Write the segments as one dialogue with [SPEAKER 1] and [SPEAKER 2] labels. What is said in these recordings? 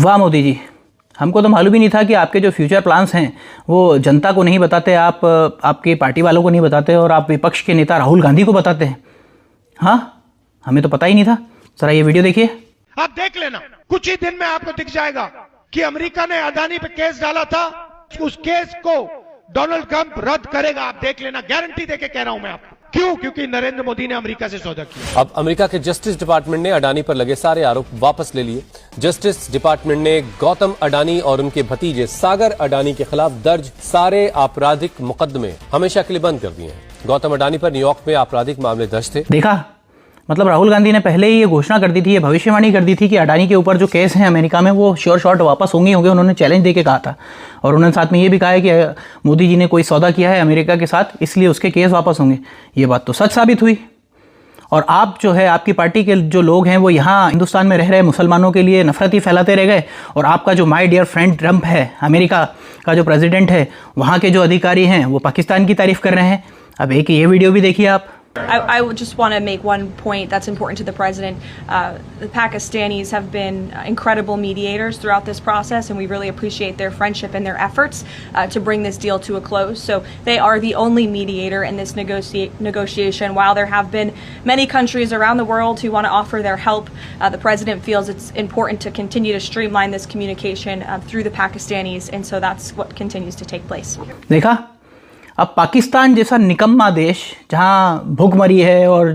[SPEAKER 1] वाह मोदी जी, हमको तो मालूम ही नहीं था कि आपके जो फ्यूचर प्लान्स हैं वो जनता को नहीं बताते, आप आपके पार्टी वालों को नहीं बताते और आप विपक्ष के नेता राहुल गांधी को बताते हैं। हाँ, हमें तो पता ही नहीं था। जरा ये वीडियो देखिए।
[SPEAKER 2] आप देख लेना, कुछ ही दिन में आपको दिख जाएगा कि अमेरिका ने अडानी पे केस डाला था, उस केस को डोनाल्ड ट्रंप रद्द करेगा। आप देख लेना, गारंटी देके कह रहा हूं मैं आपको। क्यों? क्योंकि नरेंद्र मोदी ने अमेरिका से सौदा किया।
[SPEAKER 3] अब अमेरिका के जस्टिस डिपार्टमेंट ने अडानी पर लगे सारे आरोप वापस ले लिए। जस्टिस डिपार्टमेंट ने गौतम अडानी और उनके भतीजे सागर अडानी के खिलाफ दर्ज सारे आपराधिक मुकदमे हमेशा के लिए बंद कर दिए हैं। गौतम अडानी पर न्यूयॉर्क में आपराधिक मामले दर्ज थे।
[SPEAKER 1] देखा, मतलब राहुल गांधी ने पहले ही ये घोषणा कर दी थी, ये भविष्यवाणी कर दी थी कि अडानी के ऊपर जो केस हैं अमेरिका में वो श्योर शॉर्ट वापस होंगे। उन्होंने चैलेंज देके कहा था और उन्होंने साथ में ये भी कहा है कि मोदी जी ने कोई सौदा किया है अमेरिका के साथ, इसलिए उसके केस वापस होंगे। ये बात तो सच साबित हुई। और आप जो है, आपकी पार्टी के जो लोग हैं वो यहाँ हिंदुस्तान में रह रहे मुसलमानों के लिए नफरत ही फैलाते रह गए। और आपका जो माय डियर फ्रेंड ट्रंप है, अमेरिका का जो प्रेसिडेंट है, वहाँ के जो अधिकारी हैं वो पाकिस्तान की तारीफ कर रहे हैं। अब एक ये वीडियो भी देखिए आप।
[SPEAKER 4] I just want to make one point that's important to the president. The Pakistanis have been incredible mediators throughout this process, and we really appreciate their friendship and their efforts to bring this deal to a close. So they are the only mediator in this negotiation. While there have been many countries around the world who want to offer their help, the president feels it's important to continue to streamline this communication through the Pakistanis, and so that's what continues to take place.
[SPEAKER 1] देखा, अब पाकिस्तान जैसा निकम्मा देश जहाँ भूखमरी है और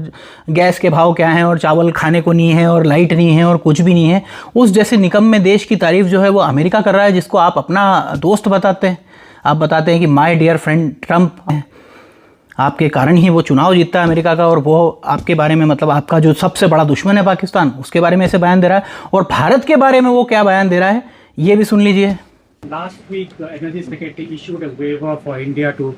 [SPEAKER 1] gas के भाव क्या हैं और चावल खाने को नहीं है और लाइट नहीं है और कुछ भी नहीं है, उस जैसे निकम्मे देश की तारीफ जो है वो अमेरिका कर रहा है, जिसको आप अपना दोस्त बताते हैं। आप बताते हैं कि माय डियर फ्रेंड ट्रंप है, आपके कारण ही वो चुनाव जीतता है अमेरिका का, और वो आपके बारे में, मतलब आपका जो सबसे बड़ा दुश्मन है पाकिस्तान, उसके बारे में ऐसे बयान दे रहा है। और भारत के बारे में वो क्या बयान दे रहा है ये भी सुन लीजिए।
[SPEAKER 5] Last week, the Energy Secretary issued a waiver for India to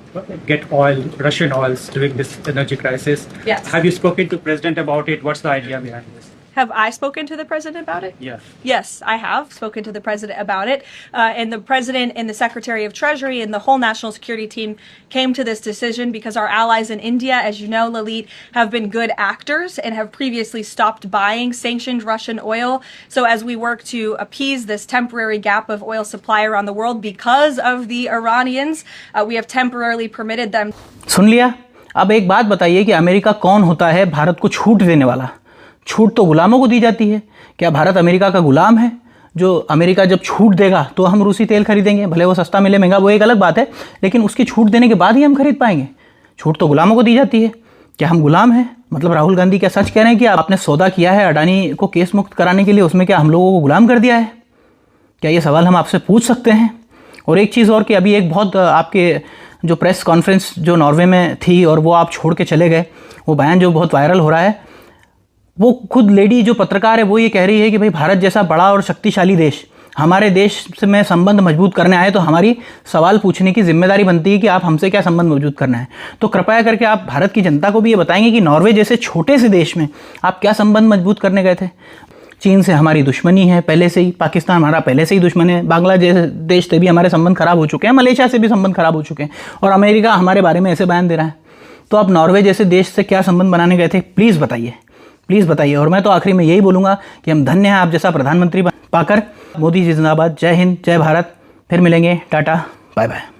[SPEAKER 5] get oil, Russian oils, during this energy crisis.
[SPEAKER 4] Yes.
[SPEAKER 5] Have you spoken to President about it? What's the idea behind this?
[SPEAKER 4] Have I spoken to the president about it?
[SPEAKER 5] Yes.
[SPEAKER 4] Yes, I have spoken to the president about it. And the president and the Secretary of Treasury and the whole national security team came to this decision because our allies in India, as you know, Lalit, have been good actors and have previously stopped buying sanctioned Russian oil. So as we work to appease this temporary gap of oil supply around the world because of the Iranians, we have temporarily permitted them.
[SPEAKER 1] सुन लिया। अब एक बात बताइए कि America कौन होता है भारत को छूट देने वाला? छूट तो गुलामों को दी जाती है। क्या भारत अमेरिका का गुलाम है जो अमेरिका जब छूट देगा तो हम रूसी तेल खरीदेंगे? भले वो सस्ता मिले महंगा, वो एक अलग बात है, लेकिन उसकी छूट देने के बाद ही हम खरीद पाएंगे। छूट तो गुलामों को दी जाती है। क्या हम गुलाम हैं? मतलब राहुल गांधी क्या सच कह रहे हैं कि आपने सौदा किया है अडानी को केस मुक्त कराने के लिए, उसमें क्या हम लोगों को गुलाम कर दिया है? क्या ये सवाल हम आपसे पूछ सकते हैं? और एक चीज़ और कि अभी एक बहुत आपके जो प्रेस कॉन्फ्रेंस जो नॉर्वे में थी और वो आप छोड़ के चले गए, वो बयान जो बहुत वायरल हो रहा है, वो खुद लेडी जो पत्रकार है वो ये कह रही है कि भाई भारत जैसा बड़ा और शक्तिशाली देश हमारे देश में संबंध मजबूत करने आए तो हमारी सवाल पूछने की जिम्मेदारी बनती है कि आप हमसे क्या संबंध मजबूत करना है। तो कृपया करके आप भारत की जनता को भी ये बताएंगे कि नॉर्वे जैसे छोटे से देश में आप क्या संबंध मजबूत करने गए थे। चीन से हमारी दुश्मनी है पहले से ही, पाकिस्तान हमारा पहले से ही दुश्मन है, बांग्लादेश देश से भी हमारे संबंध खराब हो चुके हैं, मलेशिया से भी संबंध खराब हो चुके हैं, और अमेरिका हमारे बारे में ऐसे बयान दे रहा है। तो आप नॉर्वे जैसे देश से क्या संबंध बनाने गए थे? प्लीज़ बताइए, प्लीज़ बताइए। और मैं तो आखिरी में यही बोलूँगा कि हम धन्य हैं आप जैसा प्रधानमंत्री पाकर। मोदी जी जिंदाबाद। जय हिंद, जय भारत। फिर मिलेंगे। Tata, bye bye.